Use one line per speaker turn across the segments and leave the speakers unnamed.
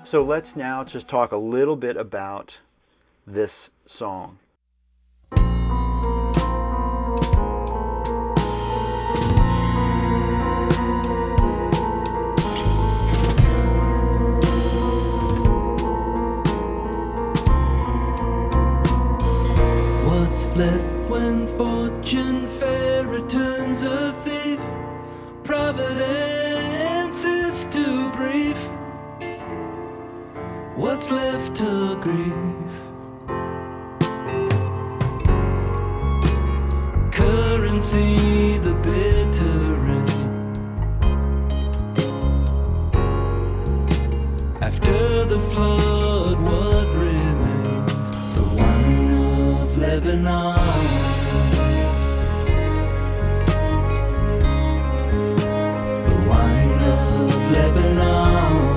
So let's now just talk a little bit about this song.
What's left when fortune fair returns a thief? Providence is too brief. What's left to grieve? Currency, the bitter rain. After the flood, what remains? The wine of Lebanon. The wine of Lebanon.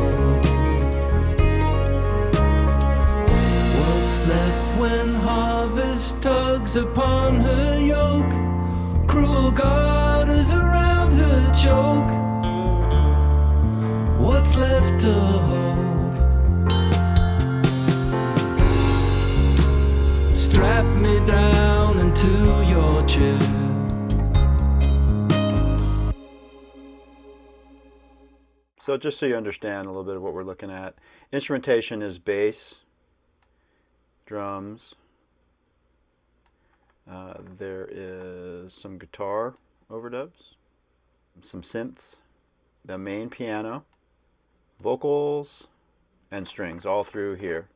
What's left when harvest tugs upon her yoke? Cruel garters around her choke. What's left to hope? Strap me down into your chair.
So just so you understand a little bit of what we're looking at, instrumentation is bass, drums, there is some guitar overdubs, some synths, the main piano, vocals, and strings all through here.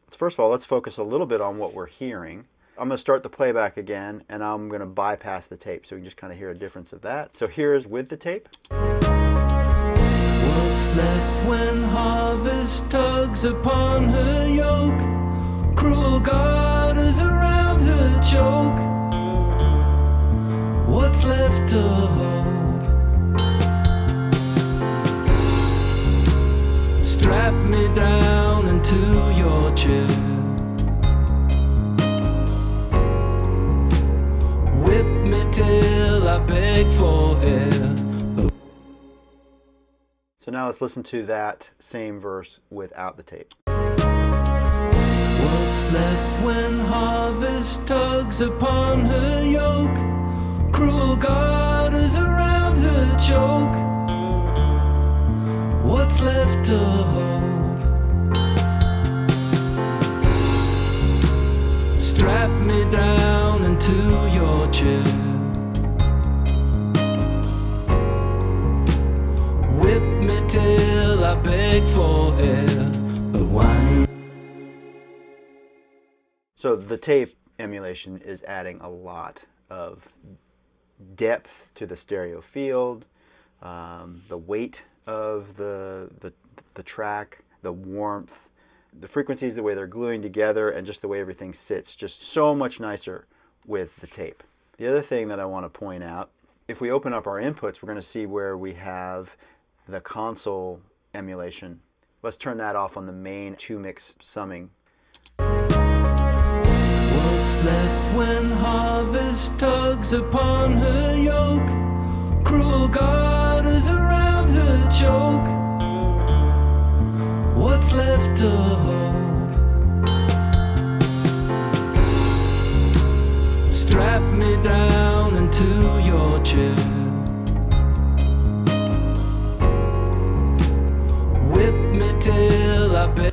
First of all, let's focus a little bit on what we're hearing. I'm going to start the playback again, and I'm going to bypass the tape so we can just kind of hear a difference of that. So here's with the tape.
What's left when harvest tugs upon her yoke? Cruel garters around her choke. What's left to hope? Strap me down into your chair. Whip me till I beg for air.
So now let's listen to that same verse without the tape.
What's left when harvest tugs upon her yoke? Cruel garters around her choke. What's left to hope? Strap me down into your chair. Whip me till I beg for air. The wine.
So the tape emulation is adding a lot of depth to the stereo field, the weight of the track, the warmth, the frequencies, the way they're gluing together, and just the way everything sits, just so much nicer with the tape. The other thing that I want to point out, if we open up our inputs, we're going to see where we have the console emulation. Let's turn that off on the main 2-mix summing.
What's left when harvest tugs upon her yoke? Cruel garters around her choke. What's left to hope? Strap me down into your chair. Whip me till I beg.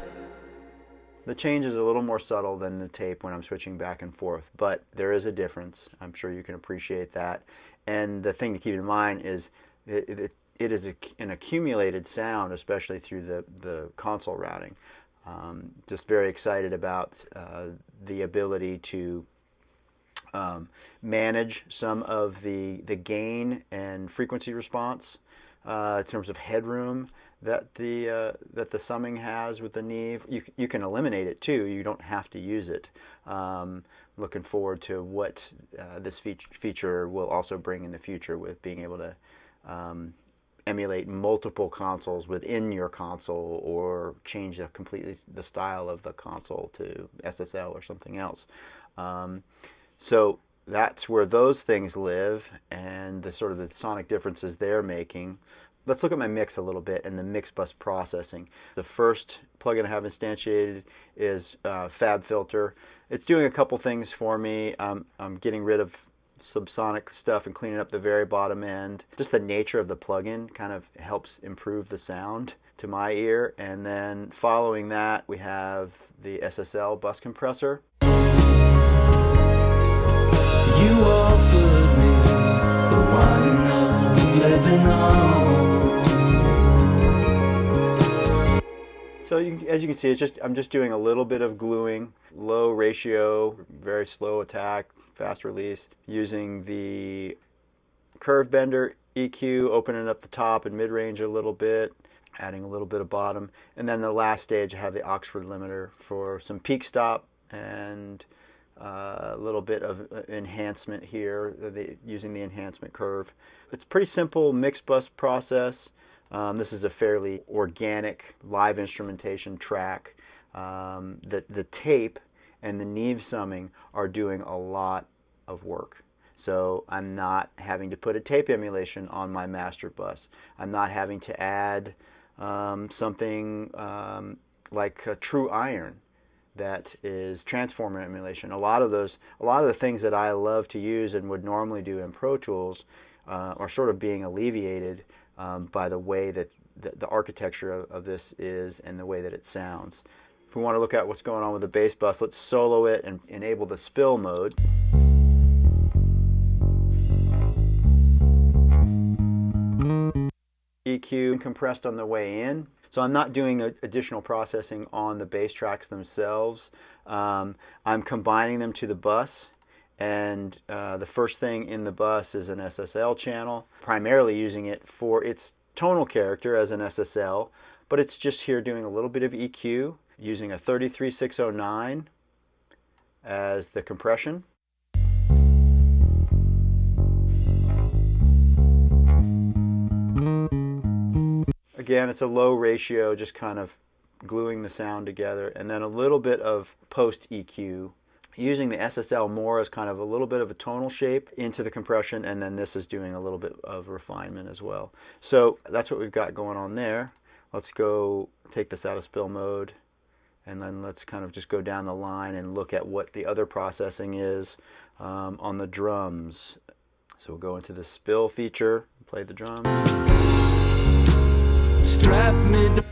The change is a little more subtle than the tape when I'm switching back and forth, but there is a difference. I'm sure you can appreciate that. And the thing to keep in mind is it is an accumulated sound, especially through the console routing. Just very excited about the ability to manage some of the gain and frequency response in terms of headroom that the summing has with the Neve. You can eliminate it too. You don't have to use it. Looking forward to what this feature will also bring in the future with being able to emulate multiple consoles within your console, or change completely the style of the console to SSL or something else. So that's where those things live and the sort of the sonic differences they're making. Let's look at my mix a little bit and the mix bus processing. The first plugin I have instantiated is FabFilter. It's doing a couple things for me. I'm getting rid of subsonic stuff and cleaning up the very bottom end. Just the nature of the plugin kind of helps improve the sound to my ear. And then following that, we have the SSL bus compressor.
You offered me the wine of Lebanon.
So as you can see, I'm just doing a little bit of gluing, low ratio, very slow attack, fast release, using the curve bender EQ, opening up the top and mid-range a little bit, adding a little bit of bottom, and then the last stage I have the Oxford limiter for some peak stop and a little bit of enhancement here, using the enhancement curve. It's a pretty simple mix bus process. This is a fairly organic live instrumentation track. The tape and the Neve summing are doing a lot of work. So I'm not having to put a tape emulation on my master bus. I'm not having to add something like a true iron that is transformer emulation. A lot of the things that I love to use and would normally do in Pro Tools are sort of being alleviated by the way that the architecture of this is and the way that it sounds. If we want to look at what's going on with the bass bus, let's solo it and enable the spill mode. EQ compressed on the way in. So I'm not doing additional processing on the bass tracks themselves. I'm combining them to the bus. And the first thing in the bus is an SSL channel, primarily using it for its tonal character as an SSL, but it's just here doing a little bit of EQ, using a 33609 as the compression. Again, it's a low ratio, just kind of gluing the sound together, and then a little bit of post EQ, using the SSL more as kind of a little bit of a tonal shape into the compression, and then this is doing a little bit of refinement as well. So that's what we've got going on there. Let's go take this out of spill mode, and then let's kind of just go down the line and look at what the other processing is on the drums. So we'll go into the spill feature, play the drums.
Strap me the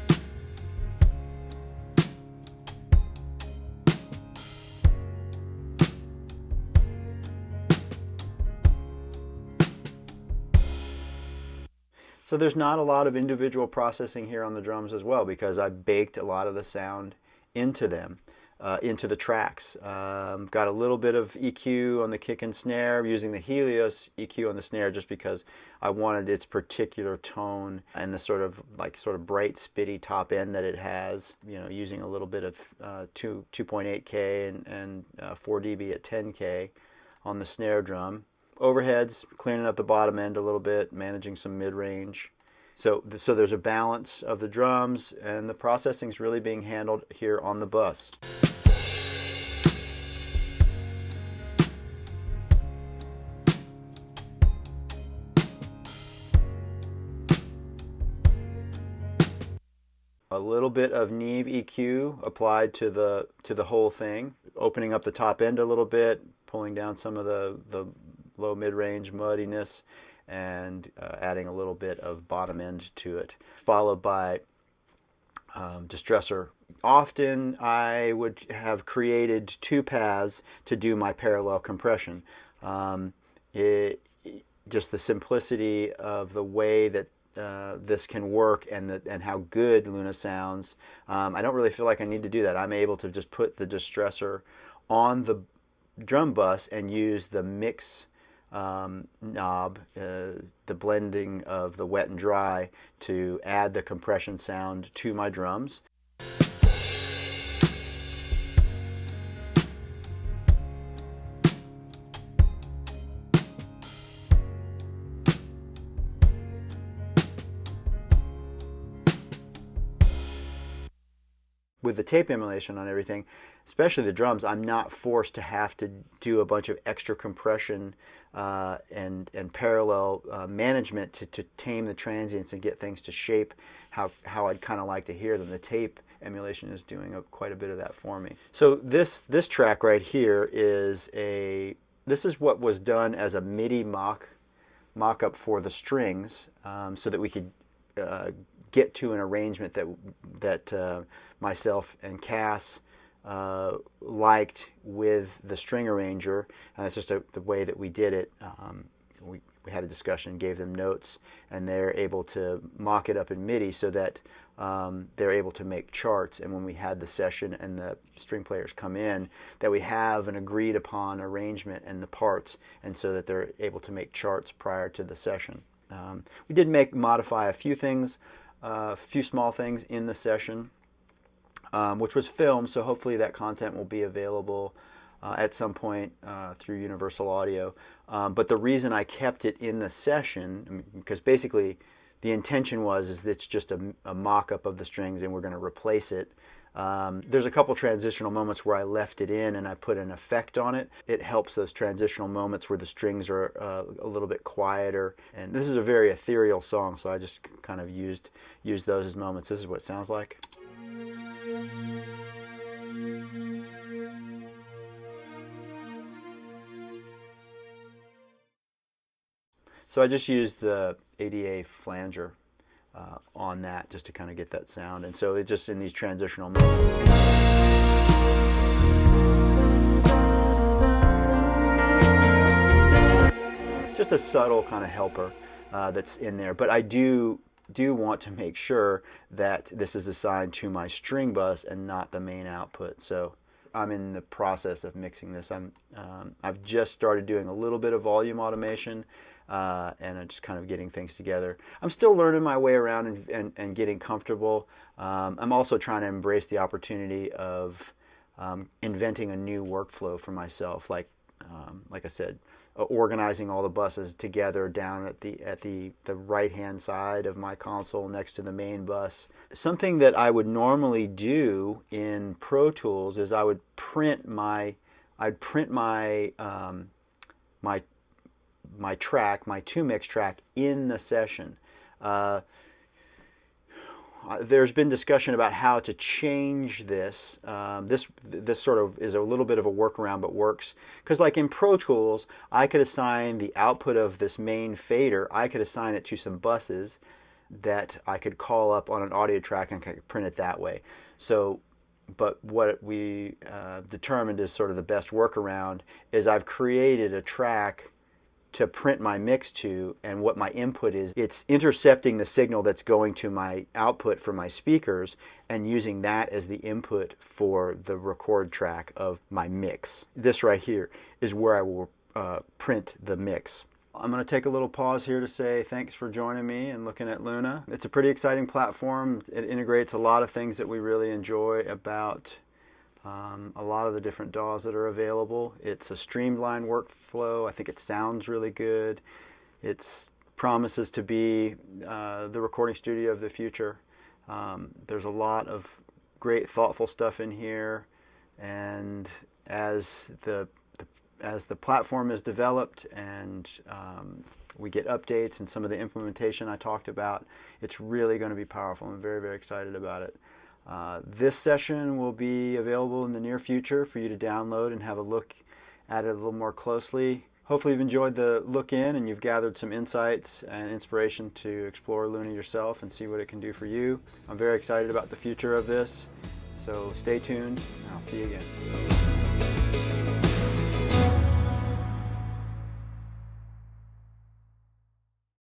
So there's not a lot of individual processing here on the drums as well, because I baked a lot of the sound into them, into the tracks. Got a little bit of EQ on the kick and snare, using the Helios EQ on the snare just because I wanted its particular tone and the sort of bright spitty top end that it has. You know, using a little bit of 2.8K and 4 dB at 10K on the snare drum. Overheads, cleaning up the bottom end a little bit, managing some mid-range. So there's a balance of the drums, and the processing's really being handled here on the bus. A little bit of Neve EQ applied to the whole thing, opening up the top end a little bit, pulling down some of the low mid-range muddiness, and adding a little bit of bottom end to it, followed by distressor. Often I would have created two paths to do my parallel compression. Just the simplicity of the way that this can work and how good Luna sounds. I don't really feel like I need to do that. I'm able to just put the distressor on the drum bus and use the mix knob, the blending of the wet and dry, to add the compression sound to my drums. with the tape emulation on everything, especially the drums, I'm not forced to have to do a bunch of extra compression and parallel management to tame the transients and get things to shape how I'd kind of like to hear them. The tape emulation is doing quite a bit of that for me. So this track right here is this is what was done as a MIDI mock-up for the strings, so that we could get to an arrangement that myself and Cass liked with the string arranger, and that's just the way that we did it. We had a discussion, gave them notes, and they're able to mock it up in MIDI so that they're able to make charts. And when we had the session and the string players come in, that we have an agreed upon arrangement and the parts, and so that they're able to make charts prior to the session. We did modify a few things, a few small things in the session, which was filmed, so hopefully that content will be available at some point through Universal Audio. But the reason I kept it in the session, because basically the intention is that it's just a mock-up of the strings and we're going to replace it. There's a couple transitional moments where I left it in and I put an effect on it. It helps those transitional moments where the strings are a little bit quieter. And this is a very ethereal song, so I just kind of used those as moments. This is what it sounds like. So I just used the ADA flanger on that just to kind of get that sound. And so it just in these transitional moments. Just a subtle kind of helper that's in there. But I do want to make sure that this is assigned to my string bus and not the main output. So I'm in the process of mixing this. I've just started doing a little bit of volume automation, and I'm just kind of getting things together. I'm still learning my way around and getting comfortable. I'm also trying to embrace the opportunity of inventing a new workflow for myself, like I said, organizing all the buses together down at the right hand side of my console next to the main bus. Something that I would normally do in Pro Tools is I would print my track, my 2-mix track, in the session. There's been discussion about how to change this. This sort of is a little bit of a workaround, but works. Because like in Pro Tools, I could assign the output of this main fader, I could assign it to some buses that I could call up on an audio track and I could print it that way. So, but what we determined is sort of the best workaround is I've created a track to print my mix to, and what my input is, it's intercepting the signal that's going to my output for my speakers and using that as the input for the record track of my mix. This right here is where I will print the mix. I'm going to take a little pause here to say thanks for joining me and looking at Luna. It's a pretty exciting platform. It integrates a lot of things that we really enjoy about a lot of the different DAWs that are available. It's a streamlined workflow. I think it sounds really good. It promises to be the recording studio of the future. There's a lot of great, thoughtful stuff in here, and as the platform is developed and we get updates and some of the implementation I talked about, it's really going to be powerful. I'm very, very excited about it. This session will be available in the near future for you to download and have a look at it a little more closely. Hopefully you've enjoyed the look in and you've gathered some insights and inspiration to explore Luna yourself and see what it can do for you. I'm very excited about the future of this, so stay tuned and I'll see you again.